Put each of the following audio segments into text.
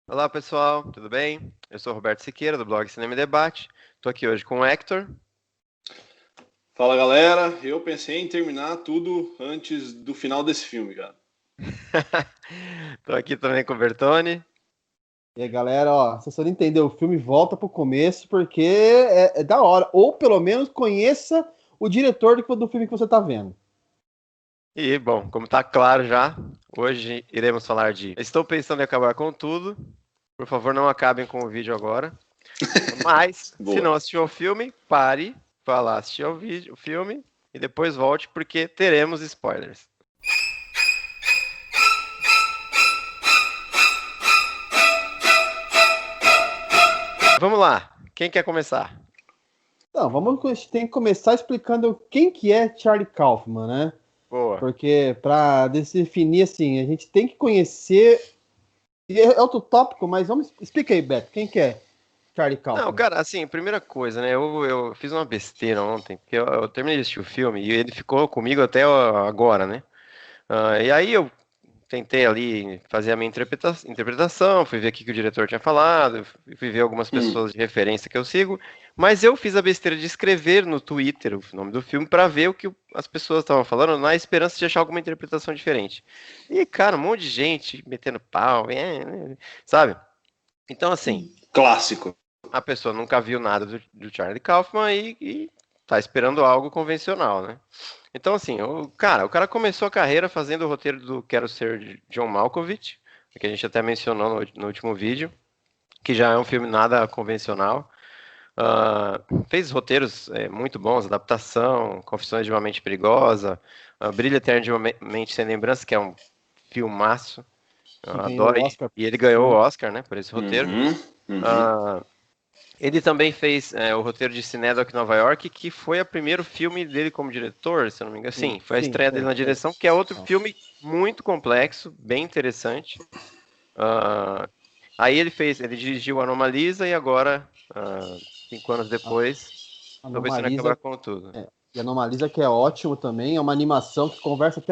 Olá pessoal, tudo bem? Eu sou o Roberto Siqueira, do blog Cinema e Debate. Estou aqui hoje com o Hector. Fala galera, eu pensei em terminar tudo antes do final desse filme, cara. Estou aqui também com o Bertone. E aí, galera, ó, se você não entendeu o filme, volta pro começo, porque é da hora. Ou pelo menos conheça o diretor do filme que você tá vendo. E, bom, como está claro já, hoje iremos falar de Estou pensando em acabar com tudo. Por favor, não acabem com o vídeo agora. Mas, se Boa. não assistiu ao filme, pare, vá lá assistir ao vídeo, o filme e depois volte, porque teremos spoilers. Vamos lá, quem quer começar? Então, a gente tem que começar explicando quem que é Charlie Kaufman, né? Boa. Porque para definir, assim, a gente tem que conhecer... E é outro tópico, mas explica aí, Beto, quem que é Charlie Não, Kaufman? cara, assim, primeira coisa, né? Eu fiz uma besteira ontem, porque eu terminei de assistir o filme e ele ficou comigo até agora, né? E aí eu tentei ali fazer a minha interpretação, fui ver o que o diretor tinha falado, fui ver algumas pessoas de referência que eu sigo, mas eu fiz a besteira de escrever no Twitter o nome do filme pra ver o que as pessoas estavam falando, na esperança de achar alguma interpretação diferente. E, cara, um monte de gente metendo pau, sabe? Então, assim. Clássico. A pessoa nunca viu nada do Charlie Kaufman e tá esperando algo convencional, né? Então, assim, o cara começou a carreira fazendo o roteiro do Quero Ser John Malkovich, que a gente até mencionou no último vídeo, que já é um filme nada convencional. Fez roteiros muito bons, Adaptação, Confissões de uma Mente Perigosa, Brilha Eternamente Sem Lembrança, que é um filmaço, eu Que ganhou adoro, o Oscar. e ele ganhou o Oscar, né, por esse roteiro. Uhum. Ele também fez o roteiro de Cinedoc Nova York, que foi o primeiro filme dele como diretor, se eu não me engano. Sim, foi a Sim, estreia dele na direção, que é outro filme muito complexo, bem interessante. Ah, Aí ele dirigiu Anomalisa e agora, 5 anos depois, estou pensando em acabar Anomalisa, com tudo. e Anomalisa que é ótimo também, é uma animação que conversa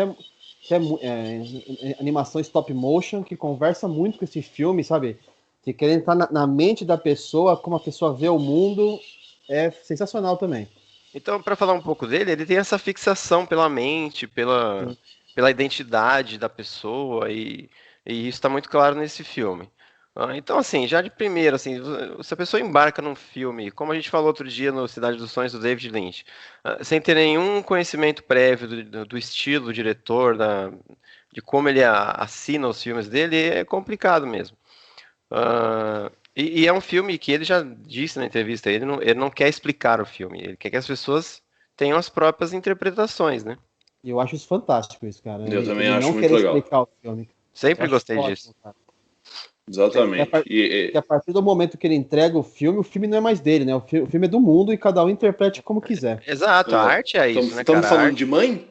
animação stop motion que conversa muito com esse filme, sabe? Que querendo entrar na mente da pessoa, como a pessoa vê o mundo, é sensacional também. Então, para falar um pouco dele, ele tem essa fixação pela mente, Sim. pela identidade da pessoa, e isso está muito claro nesse filme. Então, assim, já de primeira, assim, se a pessoa embarca num filme, como a gente falou outro dia no Cidade dos Sonhos do David Lynch, sem ter nenhum conhecimento prévio do estilo do diretor, de como ele assina os filmes dele, é complicado mesmo. E é um filme que ele já disse na entrevista, ele não quer explicar o filme, ele quer que as pessoas tenham as próprias interpretações, né? E eu acho isso fantástico, isso, cara. Eu também Ele acho não muito querer legal. explicar o filme. Eu Sempre acho gostei disso. ótimo, cara. Porque Exatamente. a partir do momento que ele entrega o filme não é mais dele, né? O filme é do mundo e cada um interprete como quiser. Exato, a arte é isso, né, Estamos cara? A falando arte. de mãe?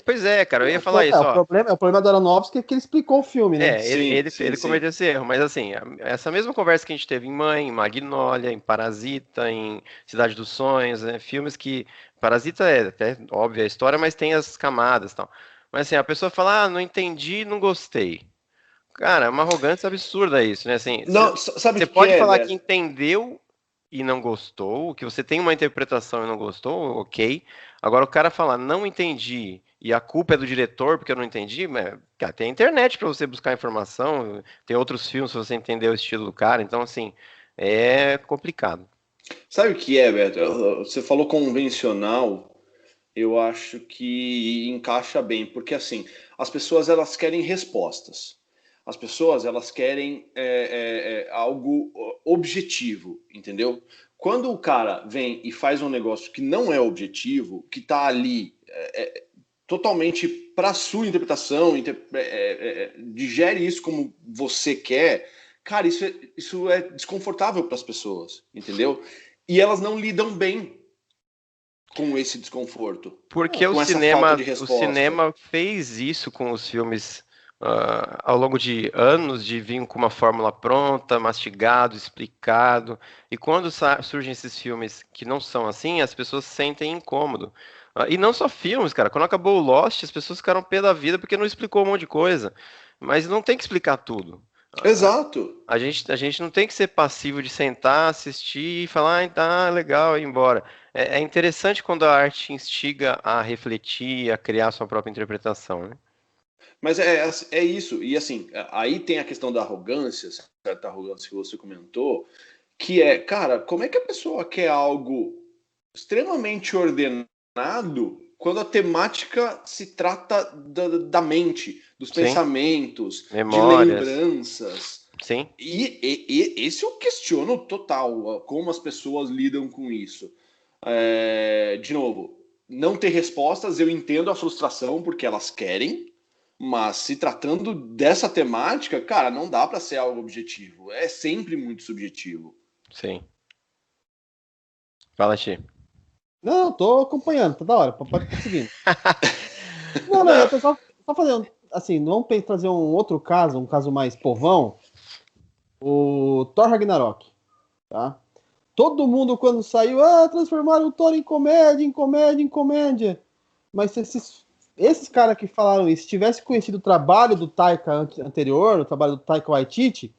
Pois é, cara, eu ia falar isso, O ó. problema do Aronofsky é que ele explicou o filme, né? Ele, Sim, ele, sim, ele sim. cometeu esse erro, mas assim, essa mesma conversa que a gente teve em Mãe, em Magnolia, em Parasita, em Cidade dos Sonhos, né, filmes que. Parasita é até óbvia a história, mas tem as camadas e tal. Mas assim, a pessoa fala, não entendi, não gostei. Cara, é uma arrogância absurda isso, né? Assim, Não, sabe o você que que pode é, falar que Beto? entendeu e não gostou, que você tem uma interpretação e não gostou, ok. Agora o cara falar não entendi e a culpa é do diretor porque eu não entendi, mas, cara, tem a internet para você buscar informação, tem outros filmes se você entender o estilo do cara, então assim, é complicado. Sabe o que é, Beto? Você falou convencional, eu acho que encaixa bem, porque assim, as pessoas elas querem respostas. As pessoas elas querem algo objetivo, entendeu? Quando o cara vem e faz um negócio que não é objetivo, que tá ali totalmente para sua interpretação, digere isso como você quer, cara, isso é desconfortável para as pessoas, entendeu? E elas não lidam bem com esse desconforto, Porque o com essa falta cinema, de o resposta. cinema fez isso com os filmes ao longo de anos, de vir com uma fórmula pronta, mastigado, explicado. E quando surgem esses filmes que não são assim, as pessoas se sentem incômodo. E não só filmes, cara. Quando acabou o Lost, as pessoas ficaram pé da vida porque não explicou um monte de coisa. Mas não tem que explicar tudo. Exato. A gente não tem que ser passivo de sentar, assistir e falar, tá legal, e ir embora. É interessante quando a arte instiga a refletir, a criar sua própria interpretação, né? Mas é isso. E assim, aí tem a questão da arrogância, certa arrogância que você comentou, que é, cara, como é que a pessoa quer algo extremamente ordenado quando a temática se trata da mente, dos Sim, pensamentos, de memórias, lembranças. sim, E esse eu questiono total, como as pessoas lidam com isso. De novo, não ter respostas, eu entendo a frustração, porque elas querem, mas se tratando dessa temática, cara, não dá para ser algo objetivo. É sempre muito subjetivo. sim. Fala, Ti. Não, tô acompanhando, tá da hora, pode prosseguir. Não, Não, eu tô só fazendo, assim, vamos trazer um outro caso, um caso mais povão, o Thor Ragnarok, tá? Todo mundo, quando saiu, transformaram o Thor em comédia, em comédia, em comédia. Mas se esses caras que falaram isso tivessem conhecido o trabalho do Taika anterior, o trabalho do Taika Waititi,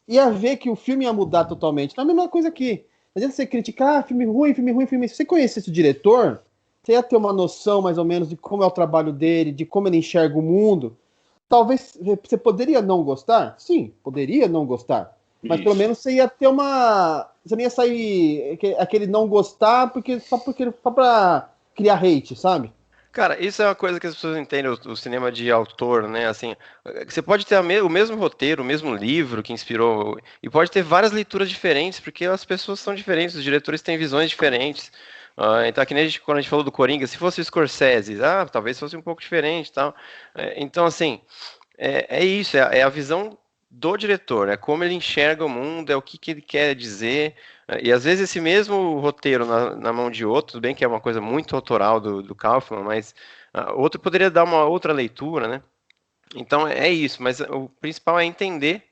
ia ver que o filme ia mudar totalmente. Não é a mesma coisa aqui. Não adianta você criticar, filme ruim, filme ruim, filme ruim. Se você conhecesse o diretor, você ia ter uma noção mais ou menos de como é o trabalho dele, de como ele enxerga o mundo. Talvez você poderia não gostar? Sim, poderia não gostar. Mas pelo isso. menos você ia ter uma. Você não ia sair aquele não gostar só pra criar hate, sabe? Cara, isso é uma coisa que as pessoas entendem o cinema de autor, né? Assim, você pode ter o mesmo roteiro, o mesmo livro que inspirou, e pode ter várias leituras diferentes, porque as pessoas são diferentes, os diretores têm visões diferentes. Então, que nem quando a gente falou do Coringa, se fosse o Scorsese, talvez fosse um pouco diferente, e tal. Então, assim, é isso, é a visão do diretor, é como ele enxerga o mundo, é o que ele quer dizer. E às vezes esse mesmo roteiro na mão de outro, tudo bem que é uma coisa muito autoral do Kaufman, mas outro poderia dar uma outra leitura, né? Então é isso, mas o principal é entender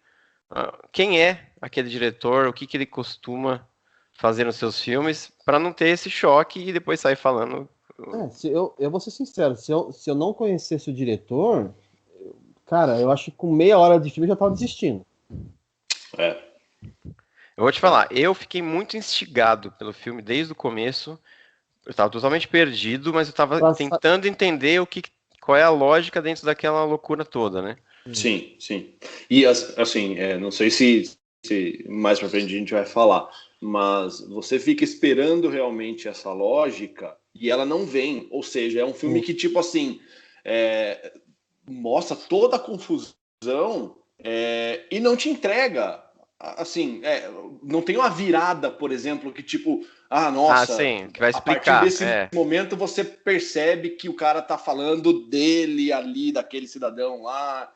quem é aquele diretor, o que ele costuma fazer nos seus filmes, para não ter esse choque e depois sair falando. Se eu vou ser sincero, se eu não conhecesse o diretor, cara, eu acho que com meia hora de filme eu já tava desistindo. É. Eu vou te falar, eu fiquei muito instigado pelo filme desde o começo. Eu estava totalmente perdido, mas eu estava Pra- tentando entender qual é a lógica dentro daquela loucura toda, né? Sim, sim. E assim, não sei se mais pra frente a gente vai falar, mas você fica esperando realmente essa lógica e ela não vem. Ou seja, é um filme que, tipo assim, mostra toda a confusão e não te entrega. Assim, não tem uma virada, por exemplo, que tipo, nossa, Sim, que vai a partir explicar. desse momento você percebe que o cara tá falando dele ali, daquele cidadão lá.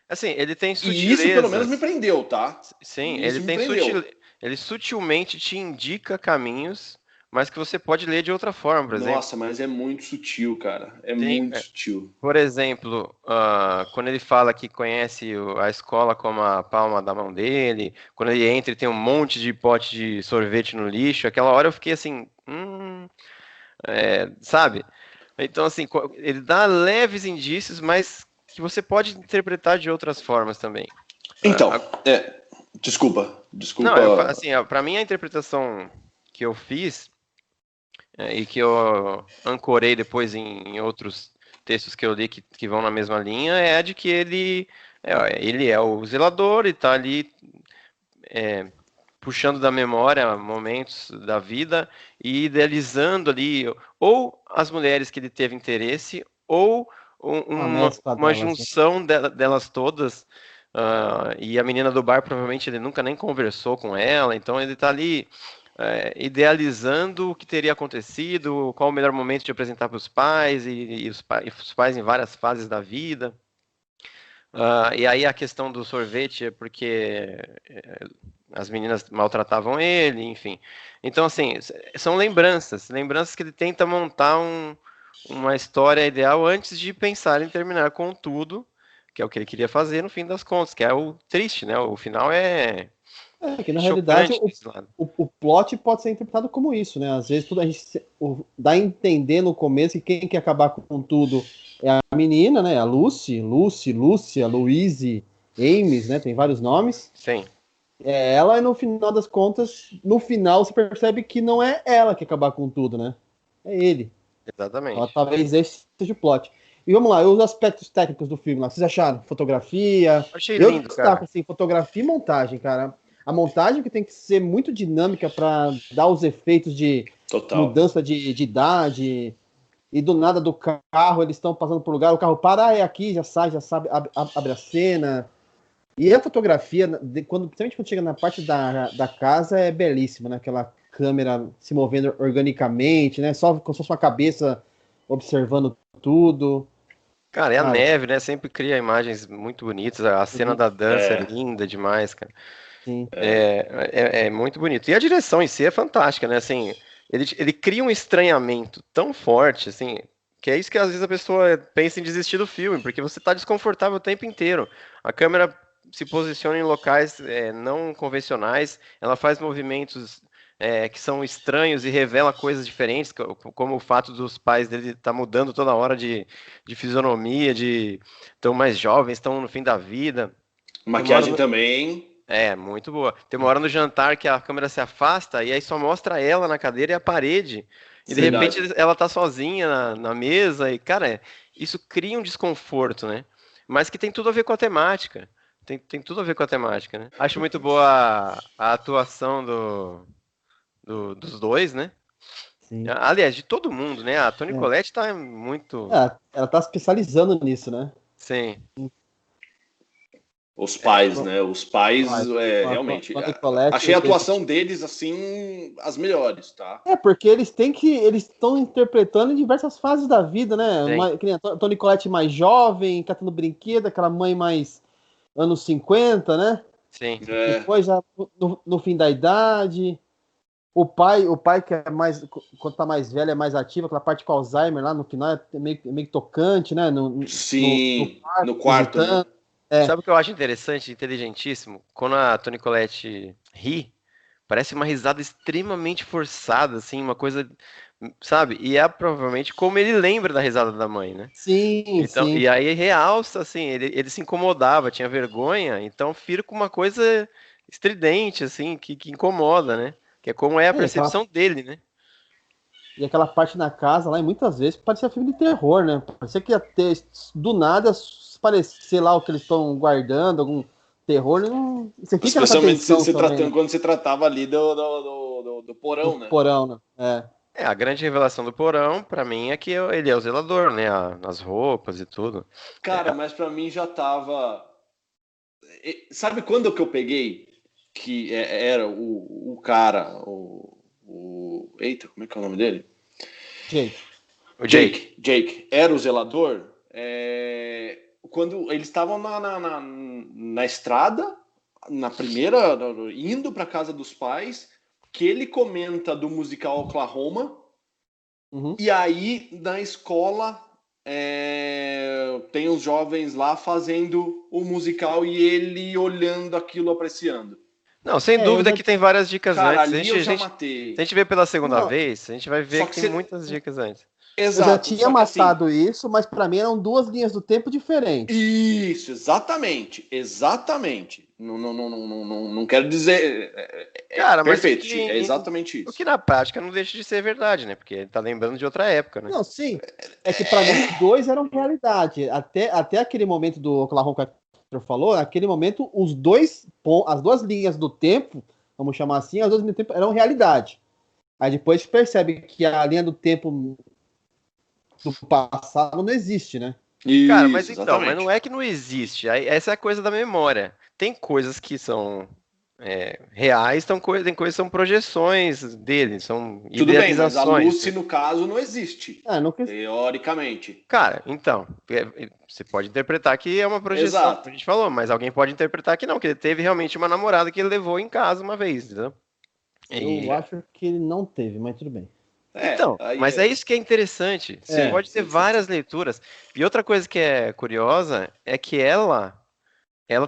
Assim, ele tem E isso pelo menos me sutilezas. prendeu, tá? Sim, E isso me prendeu. ele sutilmente te indica caminhos, mas que você pode ler de outra forma, por exemplo. Nossa, mas é muito sutil, cara. É Tem, muito sutil. por exemplo, quando ele fala que conhece a escola como a palma da mão dele, quando ele entra e tem um monte de pote de sorvete no lixo, aquela hora eu fiquei assim, sabe? Então, assim, ele dá leves indícios, mas que você pode interpretar de outras formas também. Então, Ah, desculpa. não, assim, para mim a interpretação que eu fiz e que eu ancorei depois em outros textos que eu li que vão na mesma linha é a de que ele é o zelador e está ali puxando da memória momentos da vida e idealizando ali ou as mulheres que ele teve interesse ou Uma mescla uma delas, né? junção delas todas. E a menina do bar provavelmente ele nunca nem conversou com ela, então ele está ali idealizando o que teria acontecido, qual o melhor momento de apresentar para os pais e os pais em várias fases da vida. E aí a questão do sorvete é porque as meninas maltratavam ele, enfim. Então, assim, são lembranças que ele tenta montar uma história ideal antes de pensar em terminar com tudo, que é o que ele queria fazer no fim das contas, que é o triste, né? O final Que na realidade chocante desse lado. o plot pode ser interpretado como isso, né? Às vezes tudo a gente dá a entender no começo que quem quer acabar com tudo é a menina, né? A Lucy, Lúcia, Louise, Ames, né? Tem vários nomes. Sim. É ela, e no final das contas, no final você percebe que não é ela que acabar com tudo, né? É ele. Então, Exatamente. talvez esse seja o plot. E vamos lá, os aspectos técnicos do filme lá. Vocês acharam? Fotografia. Achei Eu lindo, destaco, cara. assim, fotografia e montagem, cara. A montagem que tem que ser muito dinâmica para dar os efeitos de Total. mudança de idade. E do nada do carro, eles estão passando por lugar, o carro para, é aqui, já sai, já sabe, abre a cena. E a fotografia, principalmente quando chega na parte da casa, é belíssima, né? Aquela câmera se movendo organicamente, né? Só como se fosse uma cabeça observando tudo. Cara, é a Sabe? neve, né? Sempre cria imagens muito bonitas. A cena da dança é É. linda demais, cara. Sim. É muito bonito. E a direção em si é fantástica, né? Assim, ele cria um estranhamento tão forte, assim, que é isso que às vezes a pessoa pensa em desistir do filme, porque você tá desconfortável o tempo inteiro. A câmera se posiciona em locais não convencionais, ela faz movimentos que são estranhos e revela coisas diferentes, como o fato dos pais dele estar mudando toda hora de fisionomia, estão mais jovens, estão no fim da vida. Tem uma hora Maquiagem também. muito boa. Tem uma hora no jantar que a câmera se afasta e aí só mostra ela na cadeira e a parede. E de repente Verdade. ela tá sozinha na mesa e, cara, isso cria um desconforto, né? Mas que tem tudo a ver com a temática. Tem tudo a ver com a temática, né? Acho muito boa a atuação dos dois, né? Sim. Aliás, de todo mundo, né? A Toni É. Collette tá muito. Ela tá especializando nisso, né? Sim. Os pais, né? Os pais, realmente. Toni Collette, Achei a atuação deles, assim, as melhores, tá? porque eles estão interpretando em diversas fases da vida, né? Sim. Que nem a Toni Collette mais jovem, catando brinquedo, aquela mãe mais anos 50, né? Sim. Depois já no fim da idade. O pai que é mais, quando tá mais velho, é mais ativo, aquela parte com Alzheimer lá no final é meio tocante, né? Sim, no quarto, né? Sabe o que eu acho interessante, inteligentíssimo? Quando a Toni Collette ri, parece uma risada extremamente forçada, assim, uma coisa, sabe? E é provavelmente como ele lembra da risada da mãe, né? Sim, Então, sim. e aí realça, assim, ele se incomodava, tinha vergonha, então fica com uma coisa estridente, assim, que incomoda, né? Que é como é a percepção dele, né? E aquela parte na casa lá, e muitas vezes parecia filme de terror, né? Parecia que ia ter, do nada, parecer lá o que eles estão guardando, algum terror, não... Você fica nessa Especialmente tensão também, né? quando se tratava ali do porão, né? Porão, né? A grande revelação do porão, pra mim, é que ele é o zelador, né? As roupas e tudo. Cara, mas pra mim já tava... Sabe quando que eu peguei? Que era o cara, Eita, como é que é o nome dele? O Jake. Jake era o zelador. Quando eles estavam na estrada, na primeira, indo para casa dos pais, que ele comenta do musical Oklahoma. Uhum. E aí na escola tem os jovens lá fazendo o musical e ele olhando aquilo, apreciando. Não, sem dúvida que tem várias dicas Cara, antes. ali eu já matei. Se a gente ver pela segunda vez, a gente vai ver que tem você... muitas dicas antes. Exato. Eu já tinha matado isso, mas pra mim eram duas linhas do tempo diferentes. Isso, exatamente. Não quero dizer. Cara, perfeito, mas é exatamente isso. O que na prática não deixa de ser verdade, né? Porque ele tá lembrando de outra época, né? Não, sim. É que pra mim os dois eram realidade. Até aquele momento do Oklahoma que o Arthur falou, naquele momento as duas linhas do tempo, vamos chamar assim, as duas linhas do tempo eram realidade. Aí depois percebe que a linha do tempo do passado não existe, né? Cara, mas exatamente. mas não é que não existe. Essa é a coisa da memória. Tem coisas que são reais, tem coisas que são projeções dele, são tudo bem, mas a idealizações. Lucy, no caso, não existe. Teoricamente. Cara, então, você pode interpretar que é uma projeção, Exato. como a gente falou, mas alguém pode interpretar que não, que ele teve realmente uma namorada que ele levou em casa uma vez, entendeu? Eu acho que ele não teve, mas tudo bem. Então, mas é isso que é interessante. Você pode ter várias leituras. E outra coisa que é curiosa é que ela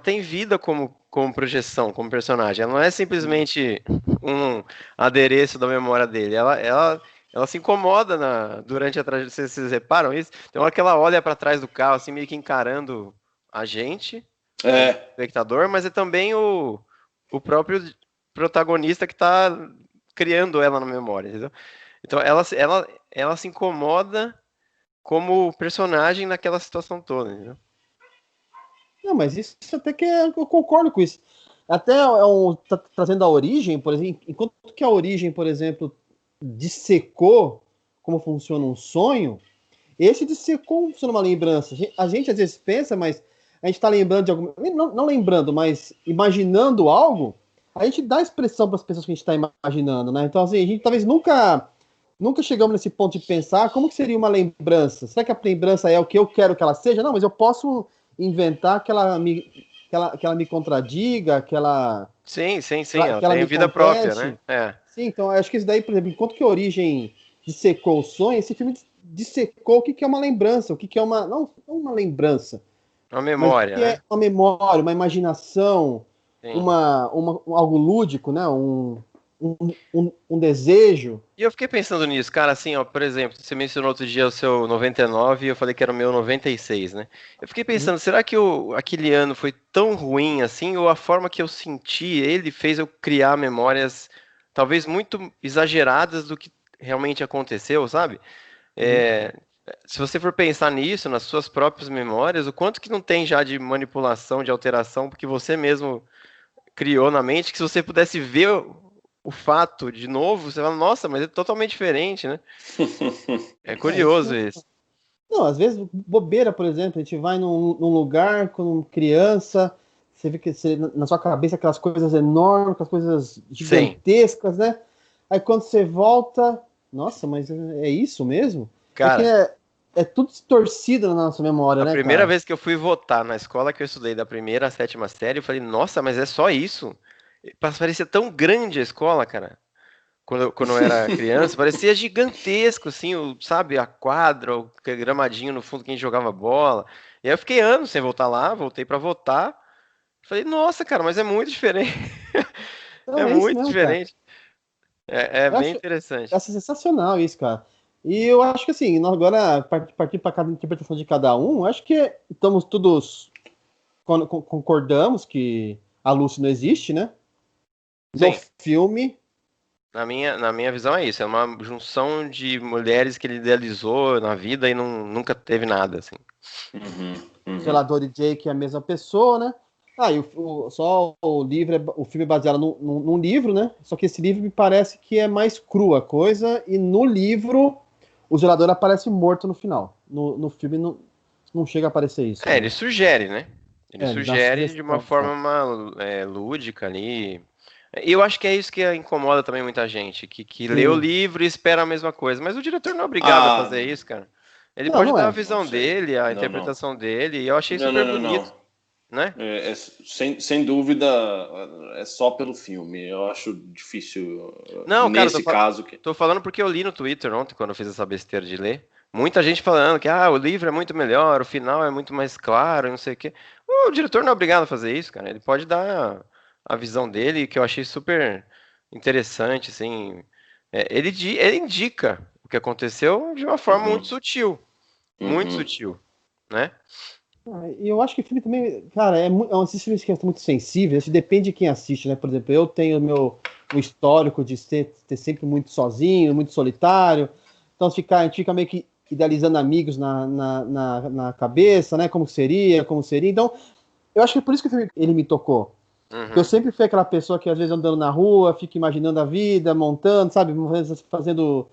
tem vida como projeção, como personagem. Ela não é simplesmente um adereço da memória dele. Ela Ela se incomoda durante a trajetória. Vocês reparam isso? Tem uma hora que ela olha para trás do carro, assim, meio que encarando a gente, como espectador, mas é também o próprio protagonista que está criando ela na memória, entendeu? Então ela se incomoda como personagem naquela situação toda, entendeu? Não, mas isso até que eu concordo com isso. Até trazendo a origem, por exemplo, enquanto que a origem, por exemplo, dissecou como funciona um sonho, esse dissecou funciona uma lembrança. A gente às vezes pensa, mas a gente está lembrando de alguma. Não lembrando, mas imaginando algo, a gente dá expressão para as pessoas que a gente está imaginando, né? Então, assim, a gente talvez nunca chegamos nesse ponto de pensar como que seria uma lembrança. Será que a lembrança é o que eu quero que ela seja? Não, mas eu posso inventar que ela me contradiga, que ela... Sim, que ela ela tem me vida conteste. própria, né? Sim, então acho que isso daí, por exemplo, enquanto que a origem dissecou o sonho, esse filme dissecou o que é uma lembrança, o que é uma... Não uma lembrança. Uma memória, mas o que é uma memória, uma imaginação, algo lúdico, né? Um desejo. E eu fiquei pensando nisso, cara, assim, ó, por exemplo, você mencionou outro dia o seu 99 e eu falei que era o meu 96, né? Eu fiquei pensando, será que aquele ano foi tão ruim assim, ou a forma que eu senti ele fez eu criar memórias talvez muito exageradas do que realmente aconteceu, sabe? Se você for pensar nisso, nas suas próprias memórias, o quanto que não tem já de manipulação, de alteração, porque você mesmo criou na mente, que se você pudesse ver o fato de novo, você fala, nossa, mas é totalmente diferente, né? É curioso isso. Não, às vezes, bobeira, por exemplo, a gente vai num lugar com criança, você vê que na sua cabeça aquelas coisas enormes, aquelas coisas gigantescas, né? Aí quando você volta, nossa, mas é isso mesmo? Cara, é tudo distorcido na nossa memória, né, a primeira vez que eu fui votar na escola que eu estudei, da primeira à sétima série, eu falei, nossa, mas é só isso? Parecia tão grande a escola, cara. Quando eu era criança, parecia gigantesco, assim, sabe, a quadra, o gramadinho no fundo que a gente jogava bola. E aí eu fiquei anos sem voltar lá, voltei pra votar. Falei, nossa, cara, mas é muito diferente. Então, É isso muito mesmo, diferente. É bem acho, interessante. é sensacional isso, cara. E eu acho que assim, nós agora partir para cada interpretação de cada um, acho que estamos todos concordamos que a Lucy não existe, né? No Sim. filme. Na minha visão é isso, é uma junção de mulheres que ele idealizou na vida e nunca teve nada, assim. O zelador e Jake é a mesma pessoa, né? E só o livro, o filme é baseado num livro, né? Só que esse livro me parece que é mais crua a coisa, e no livro o zelador aparece morto no final. No filme não chega a aparecer isso. Ele sugere, né? Ele ele dá sugere de uma forma lúdica ali. E eu acho que é isso que incomoda também muita gente, que lê o livro e espera a mesma coisa. Mas o diretor não é obrigado a fazer isso, cara. Ele pode dar a visão dele, a interpretação dele, e eu achei super bonito. Né? Sem dúvida, é só pelo filme. Eu acho difícil nesse caso. Tô falando porque eu li no Twitter ontem, quando eu fiz essa besteira de ler. Muita gente falando que o livro é muito melhor, o final é muito mais claro, não sei o quê. O diretor não é obrigado a fazer isso, cara. Ele pode dar a visão dele, que eu achei super interessante, assim. Ele indica o que aconteceu de uma forma muito sutil. Muito sutil, né? E eu acho que o filme também, cara, é um desses filmes que é muito sensível, isso depende de quem assiste, né? Por exemplo, eu tenho o histórico de ter sempre muito sozinho, muito solitário, então a gente fica meio que idealizando amigos na cabeça, né? Como seria. Então, eu acho que é por isso que o filme ele me tocou. Porque eu sempre fui aquela pessoa que às vezes andando na rua, fica imaginando a vida, montando, sabe? Fazendo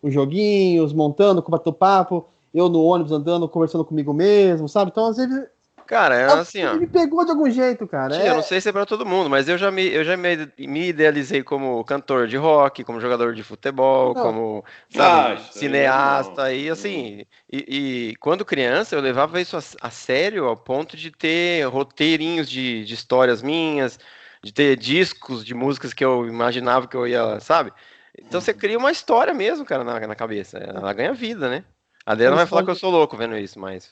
os joguinhos, montando, batendo papo. Eu no ônibus andando, conversando comigo mesmo, sabe? Então, às vezes. Cara, assim, ó. Me pegou de algum jeito, cara. Eu não sei se é pra todo mundo, mas eu já me idealizei como cantor de rock, como jogador de futebol, como, sabe, cineasta. E assim, e quando criança eu levava isso a sério, ao ponto de ter roteirinhos de histórias minhas, de ter discos de músicas que eu imaginava que eu ia, sabe? Então você cria uma história mesmo, cara, na cabeça. Ela ganha vida, né? A Adriana vai falar que eu sou louco vendo isso, mas.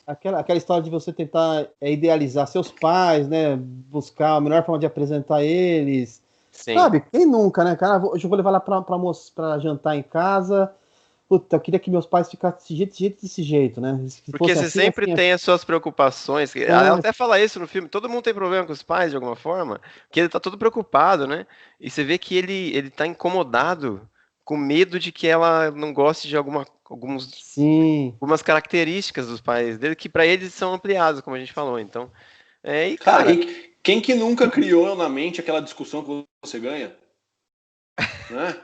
Aquela história de você tentar idealizar seus pais, né? Buscar a melhor forma de apresentar eles, Sim. Sabe, quem nunca, né, cara? Hoje eu vou levar lá pra jantar em casa. Puta, eu queria que meus pais ficassem desse jeito, né? Se Porque fosse você assim, sempre tem as suas preocupações. Ela até fala isso no filme. Todo mundo tem problema com os pais, de alguma forma, que ele tá todo preocupado, né? E você vê que ele tá incomodado, com medo de que ela não goste de Sim. algumas características dos pais dele, que pra eles são ampliadas, como a gente falou. Então, e Cara, cara, quem que nunca criou na mente aquela discussão que você ganha? Né?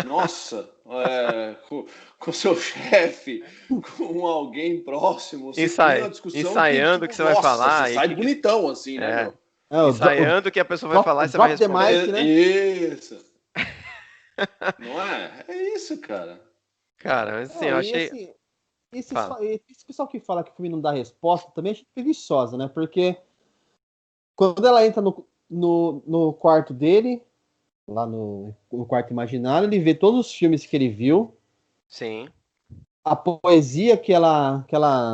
Nossa, com seu chefe, com alguém próximo, você cria uma discussão que, ensaiando o que tipo, você vai nossa, você falar, sai bonitão assim, né, é, meu? ensaiando o que a pessoa vai falar e você vai Drop the responder. mic, né? Isso. Não é? É isso, cara. Cara, assim, Não, eu e achei. assim, Fala. esse pessoal que fala que o filme não dá resposta também é gente preguiçosa, né? Porque quando ela entra no quarto dele, lá no quarto imaginário, ele vê todos os filmes que ele viu, Sim. a poesia que ela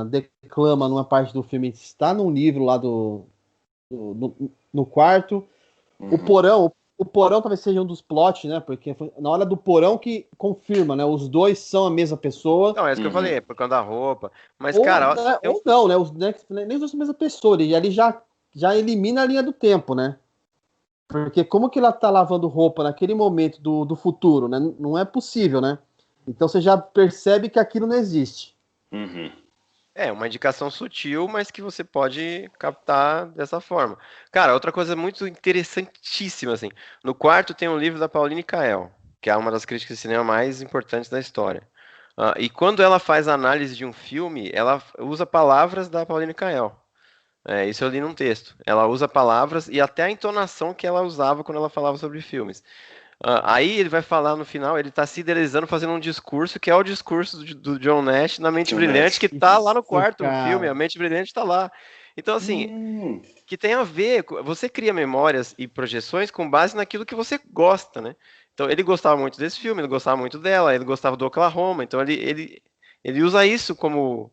declama numa parte do filme está num livro lá no quarto. O porão talvez seja um dos plots, né? Porque foi na hora do porão que confirma, né? Os dois são a mesma pessoa. Não, é isso que eu falei, é por causa da roupa. Mas, Ou, cara, né, ou não, né? Nem os dois são a mesma pessoa. Ele ali já elimina a linha do tempo, né? Porque como que ela tá lavando roupa naquele momento do futuro, né? Não é possível, né? Então você já percebe que aquilo não existe. Uhum. é uma indicação sutil, mas que você pode captar dessa forma. Cara, outra coisa muito interessantíssima, assim. No quarto tem um livro da Pauline Kael, que é uma das críticas de cinema mais importantes da história. E quando ela faz a análise de um filme, ela usa palavras da Pauline Kael. Isso eu li num texto. Ela usa palavras e até a entonação que ela usava quando ela falava sobre filmes. Aí ele vai falar no final, ele tá se idealizando fazendo um discurso que é o discurso do John Nash na Mente John Brilhante, Nash. que tá lá no Isso, quarto filme, a cara. Mente Brilhante tá lá. Então, assim, Hum. que tem a ver, você cria memórias e projeções com base naquilo que você gosta, né? Então, ele gostava muito desse filme, ele gostava muito dela, ele gostava do Oklahoma, então ele usa isso como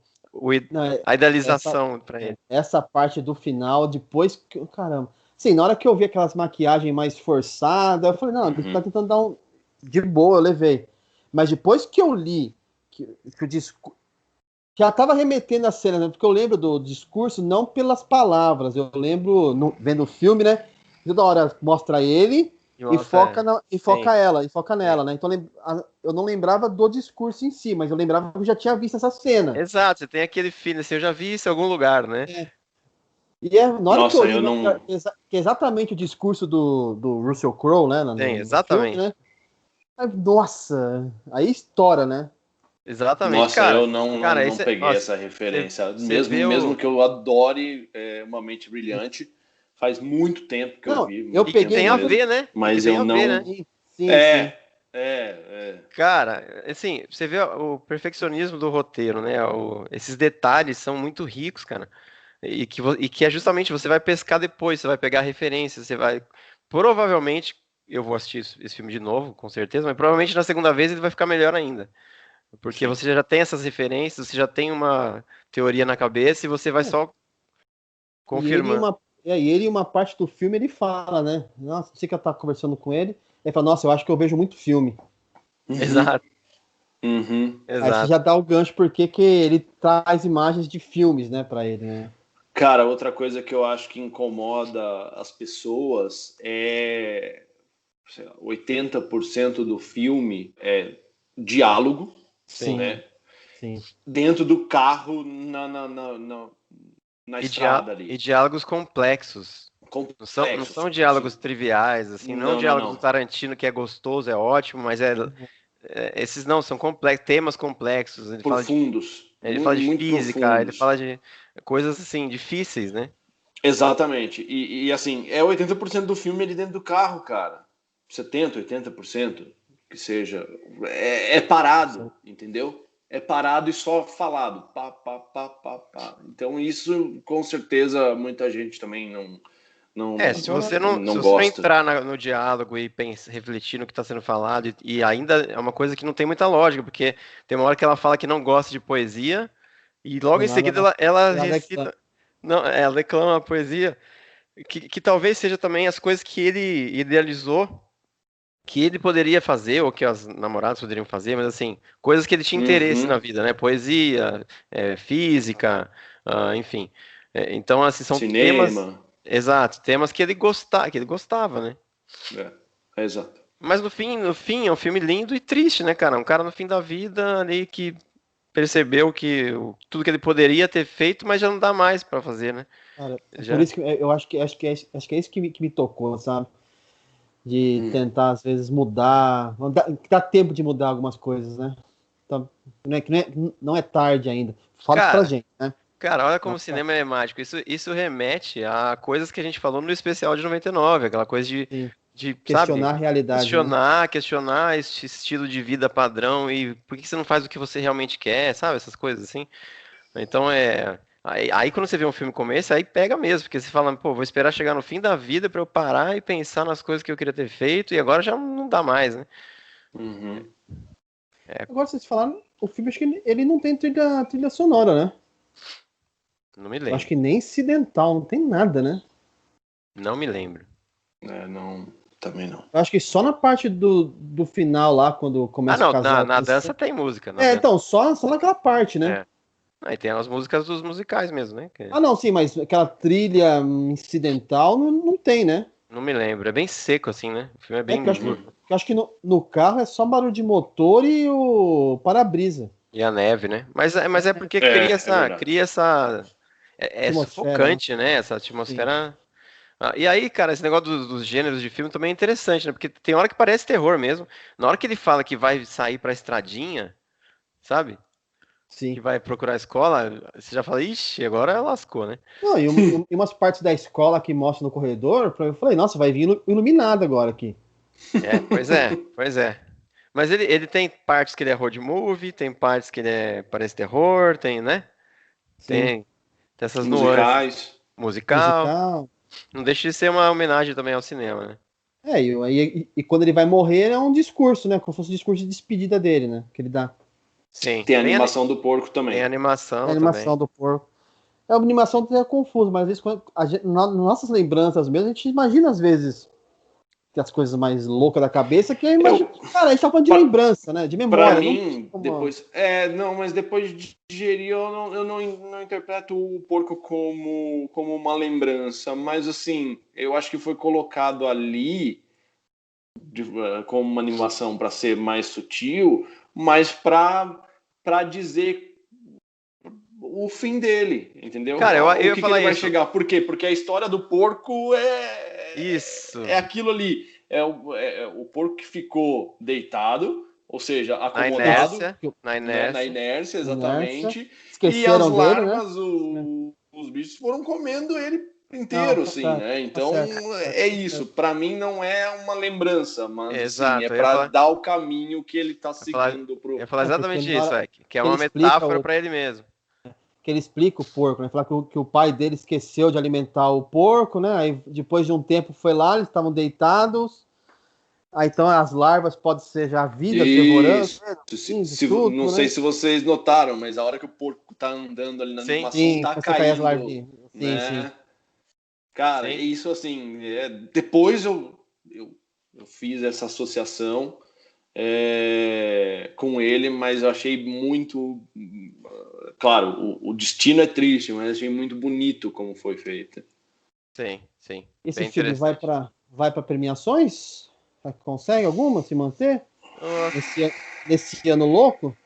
Não, a essa, idealização pra ele. essa parte do final, depois que. Caramba. Sim, na hora que eu vi aquelas maquiagens mais forçadas, eu falei, não, ele tá tentando dar um. De boa, eu levei. Mas depois que eu li que o discurso. Já estava remetendo a cena, né? Porque eu lembro do discurso não pelas palavras, eu lembro, vendo o filme, né? Toda hora mostra ele E e mostra, sim, foca sim. nela, né? Então eu não lembrava do discurso em si, mas eu lembrava que eu já tinha visto essa cena. Exato, você tem aquele feeling, assim, eu já vi isso em algum lugar, né? E na hora que eu Nossa, li, eu não. que é exatamente o discurso do Russell Crowe, né? Tem, No filme, exatamente. né? Aí, nossa, aí estoura, né? Exatamente, Nossa, cara. eu não, não, Cara, não esse, peguei ó, essa referência. você Mesmo, vê mesmo o. que eu adore Uma Mente Brilhante, faz muito tempo que eu Não, vi, eu E que muito peguei tempo tem a mesmo. ver, né? E que Mas tem eu a ver, né? não. sim, sim, sim. É, é. Cara, assim, você vê o perfeccionismo do roteiro, né? Esses detalhes são muito ricos, cara. E que é justamente você vai pescar depois, você vai pegar referências, você vai. Provavelmente, eu vou assistir esse filme de novo, com certeza, mas provavelmente na segunda vez ele vai ficar melhor ainda. Porque Sim. você já tem essas referências, você já tem uma teoria na cabeça e você vai só E ele, confirmando. e ele, em uma parte do filme, ele fala, né? Nossa, você que eu tava conversando com ele. Ele fala, nossa, eu acho que eu vejo muito filme. Uhum, Exato, uhum. Aí você exato. já dá o gancho porque que ele traz imagens de filmes, né, pra ele, né? Cara, outra coisa que eu acho que incomoda as pessoas é, sei lá, 80% do filme é diálogo, Sim. né? Sim, sim. Dentro do carro na estrada E ali. diálogos complexos. Não Complexos. são diálogos triviais, assim, não é um Não, não, diálogo do não. Tarantino que é gostoso, é ótimo, mas esses não, são complexos, temas complexos. Profundos. Ele fala de Muito física, ele profundos. fala de coisas assim, difíceis, né? Exatamente. Assim, é 80% do filme ele dentro do carro, cara. 70, 80% que seja. É parado, entendeu? É parado e só falado. Pá, pá, pá, pá, pá. Então isso, com certeza, muita gente também Agora, Se não você não gosta. entrar no diálogo e refletir no que está sendo falado, e ainda é uma coisa que não tem muita lógica, porque tem uma hora que ela fala que não gosta de poesia, e logo do em nada seguida ela ela reclama. recita, não, ela declama a poesia, que talvez seja também as coisas que ele idealizou que ele poderia fazer, ou que as namoradas poderiam fazer, mas assim, coisas que ele tinha interesse na vida, né? Poesia, física, enfim. Então, assim, são temas, Cinema. exato, temas que ele gostava, né? Exato. Mas no fim, é um filme lindo e triste, né, cara? Um cara no fim da vida ali que percebeu que tudo que ele poderia ter feito, mas já não dá mais pra fazer, né? Cara, é por Já. isso que eu acho que é isso que me tocou, sabe? De tentar, às vezes, mudar. Dá tempo de mudar algumas coisas, né? Então, não é tarde ainda. Fala isso pra Cara, gente, né? Cara, olha Não como o é tarde. cinema é mágico. Isso remete a coisas que a gente falou no especial de 99, aquela coisa Sim. sabe, Questionar a realidade, né? questionar esse estilo de vida padrão e por que você não faz o que você realmente quer, sabe? Essas coisas assim. Então Aí quando você vê um filme como esse, aí pega mesmo, porque você fala, pô, vou esperar chegar no fim da vida pra eu parar e pensar nas coisas que eu queria ter feito e agora já não dá mais, né? Uhum. Agora, vocês falaram, o filme, acho que ele não tem trilha sonora, né? Não me Eu acho lembro. que nem incidental, não tem nada, né? Não me lembro. Não, também não. Eu acho que só na parte do final lá, quando Ah, começa o não, casal. na dança tem música, na É, dança. então, só naquela parte, né? É. Aí tem as músicas dos musicais mesmo, né? Ah, não, sim, mas aquela trilha incidental não tem, né? Não me lembro. É bem seco, assim, né? O filme é É que bem. eu acho que no carro é só barulho de motor e o para-brisa. E a neve, né? Mas é porque É verdade. cria essa. É Atmosfera, né? sufocante, né? Essa Sim. atmosfera. E aí, cara, esse negócio dos gêneros de filme também é interessante, né? Porque tem hora que parece terror mesmo. Na hora que ele fala que vai sair pra estradinha, sabe? Que Sim. vai procurar a escola, você já fala, ixi, agora lascou, né? Não, e umas partes da escola que mostra no corredor, eu falei, nossa, vai vir iluminado agora aqui. Pois é, pois é. Mas ele tem partes que ele é road movie, tem partes que ele parece terror, tem, né? Sim. Tem essas nuances. Musicais. Musical. Musical. Não deixa de ser uma homenagem também ao cinema, né? E quando ele vai morrer é um discurso, né? Como se fosse um discurso de despedida dele, né? Que ele dá. Sim. Tem a animação do porco Tem também. É a animação animação também. do porco. É a animação que é confuso, mas às vezes, nas nossas lembranças mesmo, a gente imagina às vezes que as coisas mais loucas da cabeça, que Eu, cara, a gente tá falando de pra, lembrança, né? De pra memória, não tem mim, como. depois. Não, mas depois de digerir, eu não interpreto o porco como uma lembrança. Mas assim, eu acho que foi colocado ali como uma animação para ser mais sutil, mas para dizer o fim dele, entendeu? Cara, eu O ia que ele falar vai isso. chegar. Por quê? Porque a história do porco Isso. é aquilo ali. É o porco que ficou deitado, ou seja, Na acomodado, inércia. Na né, na inércia. inércia, Inércia. exatamente. E as Esqueceram dele, né? larvas, os bichos foram comendo ele Não, inteiro, tá assim, certo, né? tá Então certo, é tá isso. certo. Para mim não é uma lembrança, mas assim é Exato. Eu ia para falar, dar o caminho que ele está eu ia falar, seguindo eu ia pro. falar Não, porque exatamente na isso, hora que é que ele uma explica metáfora pra ele mesmo. que ele explica o porco, né? Fala que o pai dele esqueceu de alimentar o porco, né? Aí depois de um tempo foi lá, eles estavam deitados. Aí então as larvas podem ser já a vida devorando, Isso. né? Indo, tudo, Não sei né? se vocês notaram, mas a hora que o porco tá andando ali na Sim, animação, Sim, tá começa a cair as caindo, larvinhas. Sim, sim. né? Cara, sim. isso assim, depois eu fiz essa associação com ele, mas eu achei muito. Claro, o destino é triste, mas achei muito bonito como foi feito. Sim, sim. Esse Bem filme interessante. vai para premiações? Consegue alguma se manter Ah, nesse ano louco?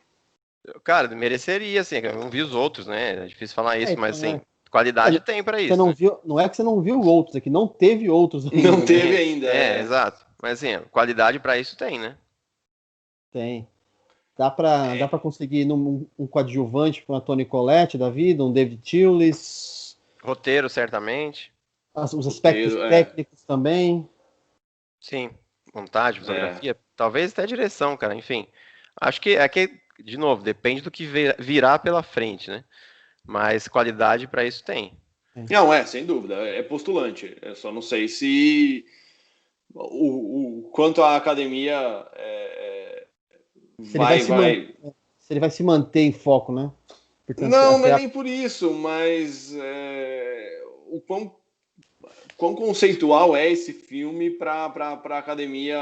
cara, mereceria, assim. Eu não vi os outros, né? É difícil falar É, isso, mas então, assim, qualidade tem pra você isso, não né? viu, não é que você não viu outros, é que não teve outros Não ainda, né? teve Sim, ainda, exato. Mas assim, qualidade pra isso tem, né? Tem. Dá pra conseguir um coadjuvante com a Toni Collette da vida, um David Thewlis, Roteiro, certamente. os aspectos roteiro, técnicos também. Sim. Montagem, é. fotografia, talvez até direção, cara. Enfim, acho que de novo, depende do que virá pela frente, né? Mas qualidade pra isso tem. Não, sem dúvida, é postulante. Eu só não sei se o quanto a academia Se ele vai vai, se man- vai. se ele vai se manter em foco, né? Portanto, Não é até nem por isso, mas o quão quão conceitual é esse filme para a academia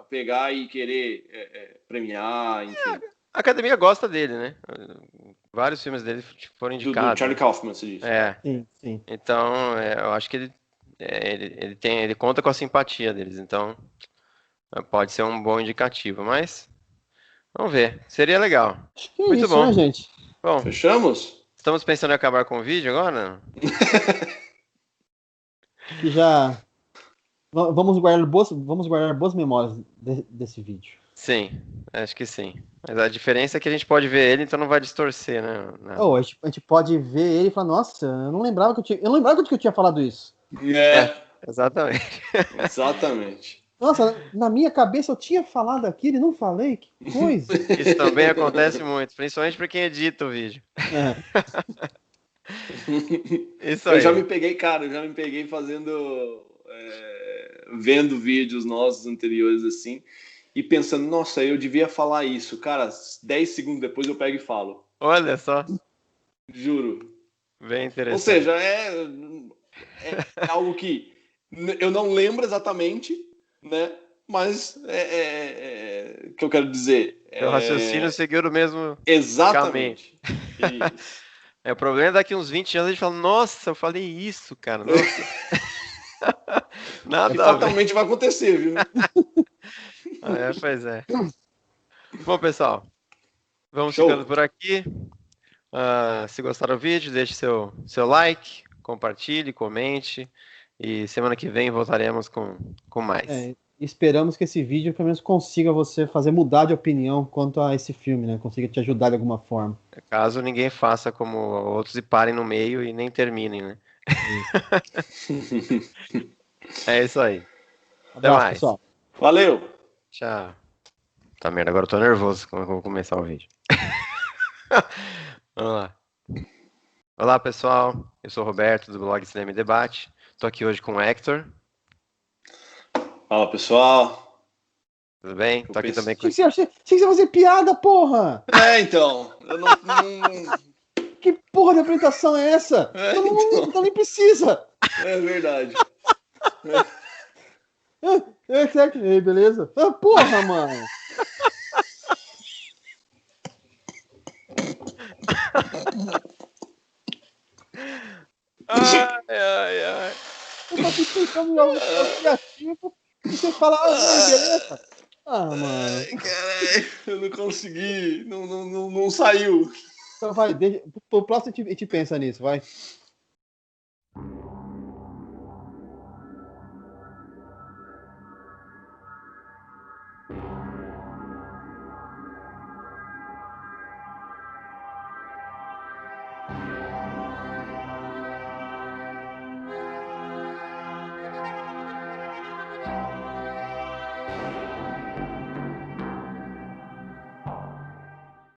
pegar e querer premiar, enfim. A academia gosta dele, né? Vários filmes dele foram Do indicados. Charlie Kaufman, você disse. Sim. Então, eu acho que ele conta com a simpatia deles. Então, pode ser um bom indicativo. Mas, vamos ver. Seria legal. Acho que é Muito isso, bom. né, gente? Bom, Fechamos? estamos pensando em acabar com o vídeo agora? Que já vamos guardar boas memórias desse vídeo. Sim, acho que sim. Mas a diferença é que a gente pode ver ele, então não vai distorcer, né? Nada. A gente pode ver ele e falar, nossa, eu não lembrava que eu tinha falado isso. Exatamente. Exatamente. Nossa, na minha cabeça eu tinha falado aquilo e não falei, que coisa. Isso também acontece muito, principalmente para quem edita o vídeo. Isso aí. Eu já me peguei fazendo, vendo vídeos nossos anteriores assim, e pensando, nossa, eu devia falar isso. Cara, 10 segundos depois eu pego e falo. Olha só. Juro. Bem interessante. Ou seja, é algo que eu não lembro exatamente, né? Mas que eu quero dizer. O raciocínio seguiu o mesmo exatamente. caminho. O problema é daqui uns 20 anos a gente fala, nossa, eu falei isso, cara. Nossa. Nada fatalmente vai acontecer, viu? Pois é. Bom, pessoal, vamos Show. ficando por aqui. Se gostaram do vídeo, deixe seu like, compartilhe, comente. E semana que vem voltaremos com mais. Esperamos que esse vídeo pelo menos consiga você fazer mudar de opinião quanto a esse filme, né? Consiga te ajudar de alguma forma. Caso ninguém faça como outros e parem no meio e nem terminem, né? É isso aí. Até mais. Pessoal. Valeu. Tchau. Tá merda, agora eu tô nervoso como eu vou começar o vídeo. Vamos lá. Olá, pessoal. Eu sou o Roberto, do blog Cinema e Debate. Tô aqui hoje com o Hector. Fala, pessoal. Tudo bem? Tô aqui também com... Tinha que você fazer piada, porra! Então. Eu não... Que porra de apresentação é essa? Então nem precisa. É verdade. Certo. Beleza? Porra, mano. Ai. Eu só fico pensando em algo criativo e você fala, beleza? Mano. Caralho, eu não consegui. Não saiu. Então vai, pro próximo a gente pensa nisso, vai.